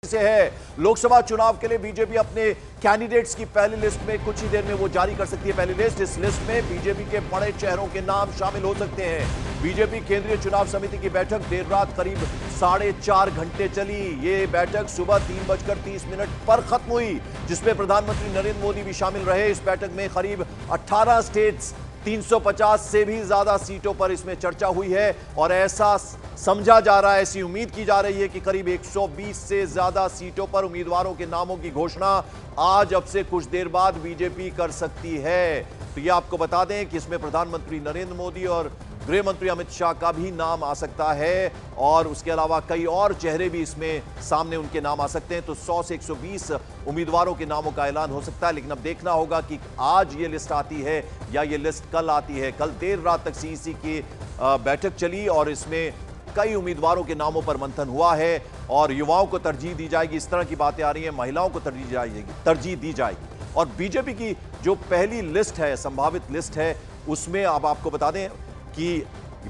से है। लोकसभा चुनाव के लिए बीजेपी अपने कैंडिडेट्स की पहली लिस्ट में कुछ ही देर में वो जारी कर सकती है। पहली लिस्ट, इस लिस्ट में बीजेपी के बड़े चेहरों के नाम शामिल हो सकते हैं। बीजेपी केंद्रीय चुनाव समिति की बैठक देर रात करीब 4.5 घंटे चली। ये बैठक सुबह 3:30 पर खत्म हुई, जिसमें प्रधानमंत्री नरेंद्र मोदी भी शामिल रहे। इस बैठक में करीब 18 स्टेट्स, 350 से भी ज्यादा सीटों पर इसमें चर्चा हुई है और ऐसा समझा जा रहा है, ऐसी उम्मीद की जा रही है कि करीब 120 से ज्यादा सीटों पर उम्मीदवारों के नामों की घोषणा आज अब से कुछ देर बाद बीजेपी कर सकती है। तो ये आपको बता दें कि इसमें प्रधानमंत्री नरेंद्र मोदी और गृह मंत्री अमित शाह का भी नाम आ सकता है और उसके अलावा कई और चेहरे भी इसमें सामने उनके नाम आ सकते हैं। तो 100 से 120 उम्मीदवारों के नामों का ऐलान हो सकता है, लेकिन अब देखना होगा कि आज ये लिस्ट आती है या ये लिस्ट कल आती है। कल देर रात तक सीईसी की बैठक चली और इसमें कई उम्मीदवारों के नामों पर मंथन हुआ है और युवाओं को तरजीह दी जाएगी, इस तरह की बातें आ रही हैं, महिलाओं को तरजीह दी जाएगी। और बीजेपी की जो पहली लिस्ट है, संभावित लिस्ट है, उसमें अब आपको बता दें कि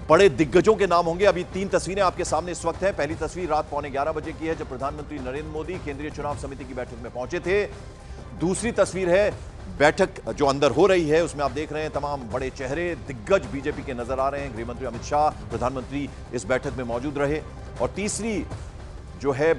बड़े दिग्गजों के नाम होंगे। अभी 3 तस्वीरें आपके सामने इस वक्त हैं। पहली तस्वीर रात 11:15 बजे की है, जब प्रधानमंत्री नरेंद्र मोदी केंद्रीय चुनाव समिति की बैठक में पहुंचे थे। दूसरी तस्वीर है बैठक जो अंदर हो रही है, उसमें आप देख रहे हैं तमाम बड़े चेहरे, दिग्गज बीजेपी के नजर आ रहे हैं। गृहमंत्री अमित शाह, प्रधानमंत्री इस बैठक में मौजूद रहे। और तीसरी जो है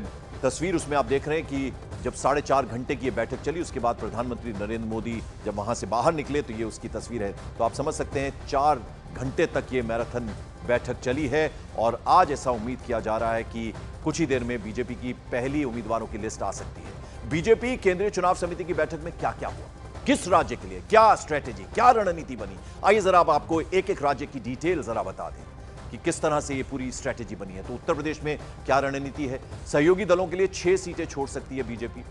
तस्वीर, उसमें आप देख रहे हैं कि जब 4.5 घंटे की ये बैठक चली, उसके बाद प्रधानमंत्री नरेंद्र मोदी जब वहां से बाहर निकले तो ये उसकी तस्वीर है। तो आप समझ सकते हैं 4 घंटे तक ये मैराथन बैठक चली है और आज ऐसा उम्मीद किया जा रहा है कि कुछ ही देर में बीजेपी की पहली उम्मीदवारों की लिस्ट आ सकती है। बीजेपी केंद्रीय चुनाव समिति की बैठक में क्या क्या हुआ, किस राज्य के लिए क्या स्ट्रेटेजी, क्या रणनीति बनी, आइए जरा अब आपको एक एक राज्य की डिटेल जरा बता दें कि किस तरह से ये पूरी स्ट्रेटेजी बनी है। तो उत्तर प्रदेश में क्या रणनीति है, सहयोगी दलों के लिए 6 सीटें छोड़ सकती है बीजेपी।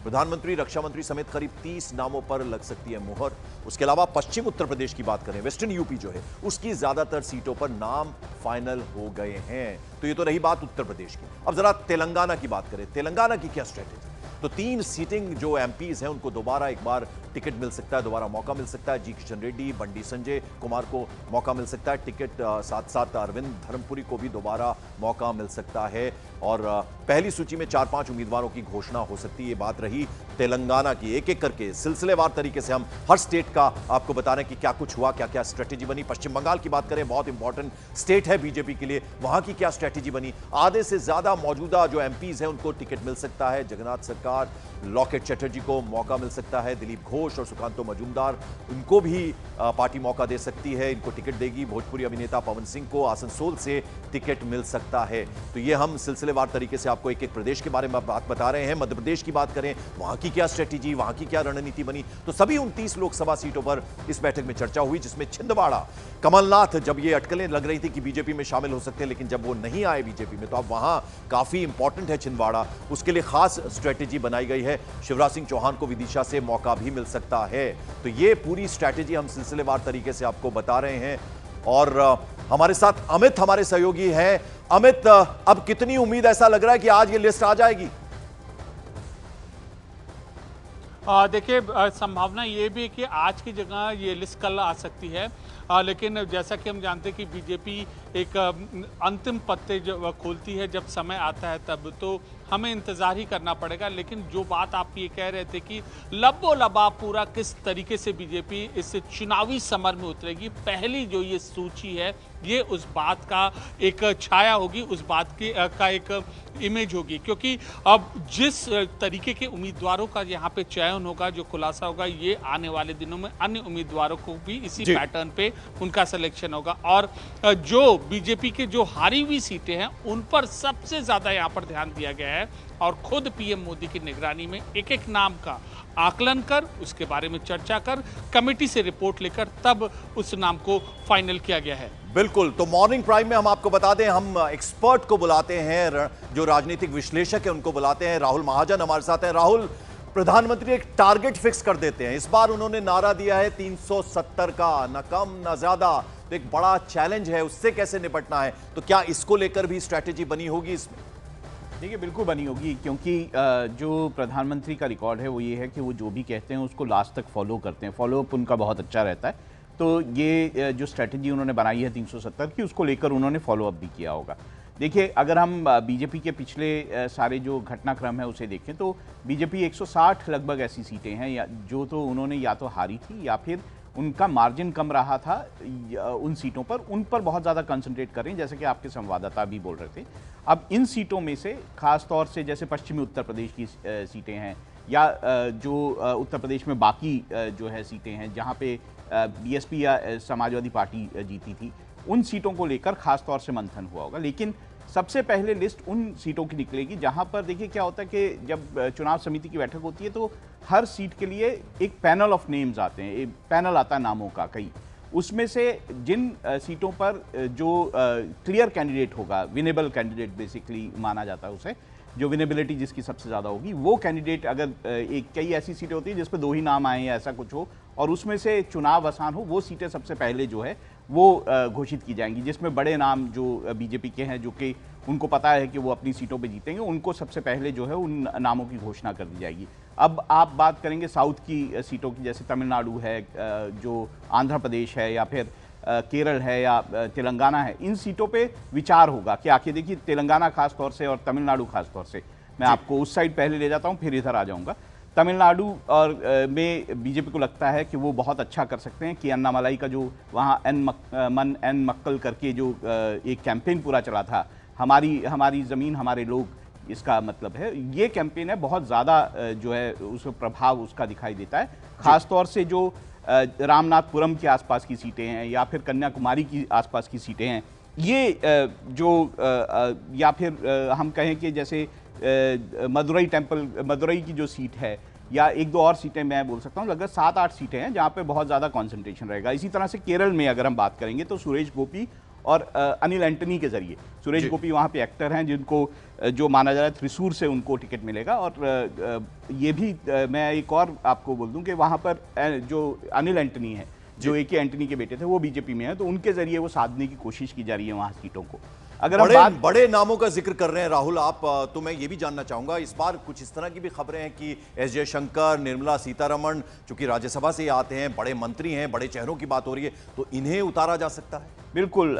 प्रधानमंत्री, रक्षा मंत्री समेत करीब 30 नामों पर लग सकती है मुहर। उसके अलावा पश्चिम उत्तर प्रदेश की बात करें, वेस्टर्न यूपी जो है, उसकी ज्यादातर सीटों पर नाम फाइनल हो गए हैं। तो ये तो रही बात उत्तर प्रदेश की। अब जरा तेलंगाना की बात करें, तेलंगाना की क्या स्ट्रेटेजी। तो 3 सीटिंग जो एमपीज हैं उनको दोबारा एक बार टिकट मिल सकता है, दोबारा मौका मिल सकता है। जी किशन रेड्डी, बंडी संजय कुमार को मौका मिल सकता है टिकट, साथ साथ अरविंद धर्मपुरी को भी दोबारा मौका मिल सकता है। और पहली सूची में 4-5 उम्मीदवारों की घोषणा हो सकती है। ये बात रही तेलंगाना की। एक एक करके सिलसिलेवार तरीके से हम हर स्टेट का आपको बता रहे हैं कि क्या कुछ हुआ, क्या क्या स्ट्रेटेजी बनी। पश्चिम बंगाल की बात करें, बहुत इंपॉर्टेंट स्टेट है बीजेपी के लिए, वहां की क्या स्ट्रेटेजी बनी। आधे से ज्यादा मौजूदा जो एमपीज हैं उनको टिकट मिल सकता है। जगन्नाथ सरकार, लॉकेट चटर्जी को मौका मिल सकता है। दिलीप घोष और सुकांतो मजूमदार, उनको भी पार्टी मौका दे सकती है, इनको टिकट देगी। भोजपुरी अभिनेता पवन सिंह को आसनसोल से टिकट मिल सकता है। तो ये हम सिलसिलेवार तरीके से आपको एक एक प्रदेश के बारे में बात बता रहे हैं। मध्य प्रदेश की बात करें, वहां की क्या स्ट्रेटेजी, वहां की क्या रणनीति बनी। तो सभी 29 लोकसभा सीटों पर इस बैठक में चर्चा हुई, जिसमें छिंदवाड़ा, कमलनाथ, जब ये अटकलें लग रही थी कि बीजेपी में शामिल हो सकते हैं, लेकिन जब वो नहीं आए बीजेपी में, तो अब वहां काफी इंपॉर्टेंट है छिंदवाड़ा, उसके लिए खास स्ट्रेटेजी बनाई गई है। शिवराज सिंह चौहान को विदिशा से मौका भी मिल सकता है। तो ये पूरी स्ट्रेटेजी हम सिलसिलेवार तरीके से आपको बता रहे हैं। और हमारे साथ अमित हमारे सहयोगी हैं। अमित, अब कितनी उम्मीद, ऐसा लग रहा है कि आज ये लिस्ट आ जाएगी? देखिए, संभावना ये भी है कि आज की जगह ये लिस्ट कल आ सकती है, लेकिन जैसा कि हम जानते हैं कि बीजेपी एक अंतिम पत्ते जो खोलती है जब समय आता है तब, तो हमें इंतज़ार ही करना पड़ेगा। लेकिन जो बात आप ये कह रहे थे कि लबो लबाब पूरा किस तरीके से बीजेपी इस चुनावी समर में उतरेगी, पहली जो ये सूची है ये उस बात का एक छाया होगी, उस बात की का एक इमेज होगी। क्योंकि अब जिस तरीके के उम्मीदवारों का यहाँ पे चयन होगा, जो खुलासा होगा, ये आने वाले दिनों में अन्य उम्मीदवारों को भी इसी पैटर्न पे उनका सिलेक्शन होगा। और जो बीजेपी के जो हारी हुई सीटें हैं उन पर सबसे ज्यादा यहाँ पर ध्यान दिया गया है और खुद पीएम मोदी की निगरानी में एक एक नाम का आकलन कर, उसके बारे में चर्चा कर, कमेटी से रिपोर्ट लेकर तब उस नाम को फाइनल किया गया है। बिल्कुल। तो मॉर्निंग प्राइम में हम आपको बता दें, हम एक्सपर्ट को बुलाते हैं, जो राजनीतिक विश्लेषक है उनको बुलाते हैं। राहुल महाजन हमारे साथ हैं। राहुल, प्रधानमंत्री एक टारगेट फिक्स कर देते हैं, इस बार उन्होंने नारा दिया है 370 का, ना कम ना ज्यादा। तो एक बड़ा चैलेंज है, उससे कैसे निपटना है, तो क्या इसको लेकर भी स्ट्रैटेजी बनी होगी इसमें? देखिए, बिल्कुल बनी होगी, क्योंकि जो प्रधानमंत्री का रिकॉर्ड है वो ये है कि वो जो भी कहते हैं उसको लास्ट तक फॉलो करते हैं, फॉलोअप उनका बहुत अच्छा रहता है। तो ये जो स्ट्रैटेजी उन्होंने बनाई है 370 की, उसको लेकर उन्होंने फॉलोअप भी किया होगा। देखिए, अगर हम बीजेपी के पिछले सारे जो घटनाक्रम है उसे देखें तो बीजेपी 160 लगभग ऐसी सीटें हैं या जो तो उन्होंने या तो हारी थी या फिर उनका मार्जिन कम रहा था उन सीटों पर, उन पर बहुत ज़्यादा कंसंट्रेट करें, जैसे कि आपके संवाददाता भी बोल रहे थे। अब इन सीटों में से खास तौर से जैसे पश्चिमी उत्तर प्रदेश की सीटें हैं या जो उत्तर प्रदेश में बाकी जो है सीटें हैं जहाँ पे बीएसपी या समाजवादी पार्टी जीती थी, उन सीटों को लेकर खास तौर से मंथन हुआ होगा। लेकिन सबसे पहले लिस्ट उन सीटों की निकलेगी जहां पर देखिए क्या होता है कि जब चुनाव समिति की बैठक होती है तो हर सीट के लिए एक पैनल ऑफ नेम्स आते हैं, एक पैनल आता है नामों का कई, उसमें से जिन सीटों पर जो क्लियर कैंडिडेट होगा, विनेबल कैंडिडेट बेसिकली माना जाता है उसे, जो विनेबिलिटी जिसकी सबसे ज़्यादा होगी, वो कैंडिडेट अगर कई ऐसी सीटें होती हैं जिस पर 2 ही नाम आए या ऐसा कुछ हो और उसमें से चुनाव आसान हो, वो सीटें सबसे पहले जो है वो घोषित की जाएंगी, जिसमें बड़े नाम जो बीजेपी के हैं जो कि उनको पता है कि वो अपनी सीटों पे जीतेंगे, उनको सबसे पहले जो है उन नामों की घोषणा कर दी जाएगी। अब आप बात करेंगे साउथ की सीटों की, जैसे तमिलनाडु है, जो आंध्र प्रदेश है या फिर केरल है या तेलंगाना है, इन सीटों पे विचार होगा कि आखिर देखिए तेलंगाना खास तौर से और तमिलनाडु खास तौर से, मैं आपको उस साइड पहले ले जाता हूँ फिर इधर आ जाऊँगा। तमिलनाडु और में बीजेपी को लगता है कि वो बहुत अच्छा कर सकते हैं कि अन्नामलाई का जो वहाँ एन मक्कल करके जो एक कैंपेन पूरा चला था, हमारी ज़मीन हमारे लोग, इसका मतलब है ये कैंपेन है बहुत ज़्यादा जो है उस प्रभाव उसका दिखाई देता है। ख़ास तौर से जो रामनाथपुरम के आसपास की सीटें हैं या फिर कन्याकुमारी की आसपास की सीटें हैं, ये या फिर हम कहें कि जैसे मदुरई की जो सीट है या 1-2 और सीटें मैं बोल सकता हूँ, लगभग 7-8 सीटें हैं जहाँ पे बहुत ज़्यादा कंसंट्रेशन रहेगा। इसी तरह से केरल में अगर हम बात करेंगे तो सुरेश गोपी और अनिल एंटनी के जरिए, सुरेश गोपी वहाँ पे एक्टर हैं जिनको जो माना जा रहा है त्रिशूर से उनको टिकट मिलेगा, और ये भी मैं एक और आपको बोल दूँ कि वहाँ पर जो अनिल एंटनी है जो ए के एंटनी के बेटे थे वो बीजेपी में है, तो उनके जरिए वो साधने की कोशिश की जा रही है वहाँ सीटों को। अगर बड़े नामों का जिक्र कर रहे हैं राहुल आप, तो मैं ये भी जानना चाहूंगा, इस बार कुछ इस तरह की भी खबरें हैं कि एस जयशंकर, निर्मला सीतारमण, चूंकि राज्यसभा से आते हैं, बड़े मंत्री हैं, बड़े चेहरों की बात हो रही है, तो इन्हें उतारा जा सकता है? बिल्कुल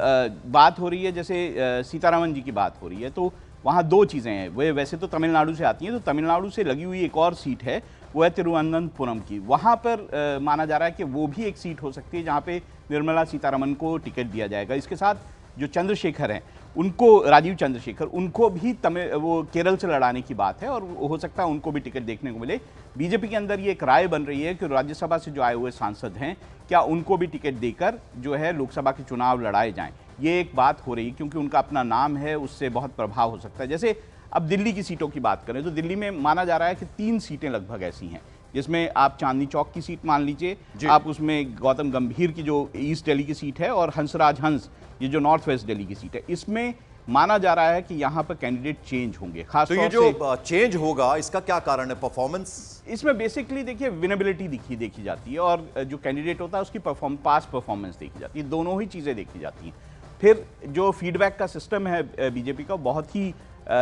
बात हो रही है, जैसे सीतारमण जी की बात हो रही है, तो वहाँ 2 चीज़ें हैं। वे वैसे तो तमिलनाडु से आती हैं, तो तमिलनाडु से लगी हुई एक और सीट है, वो है तिरुवनंतपुरम की। वहाँ पर माना जा रहा है कि वो भी एक सीट हो सकती है जहाँ पे निर्मला सीतारमण को टिकट दिया जाएगा। इसके साथ जो चंद्रशेखर हैं उनको, राजीव चंद्रशेखर, उनको भी वो केरल से लड़ाने की बात है और हो सकता है उनको भी टिकट देखने को मिले। बीजेपी के अंदर ये एक राय बन रही है कि राज्यसभा से जो आए हुए सांसद हैं क्या उनको भी टिकट देकर जो है लोकसभा के चुनाव लड़ाए जाएं, ये एक बात हो रही है क्योंकि उनका अपना नाम है, उससे बहुत प्रभाव हो सकता है। जैसे अब दिल्ली की सीटों की बात करें तो दिल्ली में माना जा रहा है कि 3 सीटें लगभग ऐसी हैं जिसमें आप चांदनी चौक की सीट मान लीजिए, आप उसमें गौतम गंभीर की जो ईस्ट दिल्ली की सीट है और हंसराज हंस ये जो नॉर्थ वेस्ट दिल्ली की सीट है, इसमें माना जा रहा है कि यहाँ पर कैंडिडेट चेंज होंगे। खास तो ये जो चेंज होगा इसका क्या कारण है? परफॉर्मेंस? इसमें बेसिकली देखिए विनेबिलिटी देखी जाती है और जो कैंडिडेट होता है उसकी पास्ट परफॉर्मेंस देखी जाती है, दोनों ही चीज़ें देखी जाती हैं। फिर जो फीडबैक का सिस्टम है बीजेपी का, बहुत ही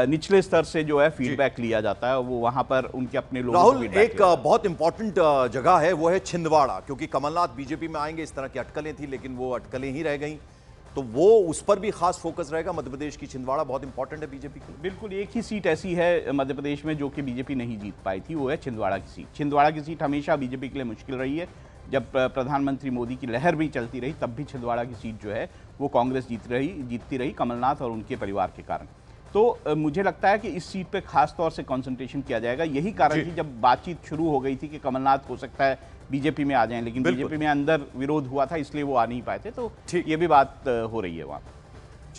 निचले स्तर से जो है फीडबैक लिया जाता है, वो वहां पर उनके अपने लोगों राहुल, एक बहुत इंपॉर्टेंट जगह है वो है छिंदवाड़ा, क्योंकि कमलनाथ बीजेपी में आएंगे, इस तरह की अटकलें थी लेकिन वो अटकलें ही रह गई, तो वो उस पर भी खास फोकस रहेगा। मध्य प्रदेश की छिंदवाड़ा बहुत इंपॉर्टेंट है बीजेपी की। बिल्कुल, एक ही सीट ऐसी है मध्य प्रदेश में जो कि बीजेपी नहीं जीत पाई थी, वो है छिंदवाड़ा की सीट। छिंदवाड़ा की सीट हमेशा बीजेपी के लिए मुश्किल रही है। जब प्रधानमंत्री मोदी की लहर भी चलती रही तब भी छिंदवाड़ा की सीट जो है वो कांग्रेस जीतती रही कमलनाथ और उनके परिवार के कारण। तो मुझे लगता है कि इस सीट पे खास तौर से कंसंट्रेशन किया जाएगा। यही कारण थी जब बातचीत शुरू हो गई थी कि कमलनाथ हो सकता है बीजेपी में आ जाएं, लेकिन बीजेपी में अंदर विरोध हुआ था इसलिए वो आ नहीं पाए थे, तो ये भी बात हो रही है वहाँ।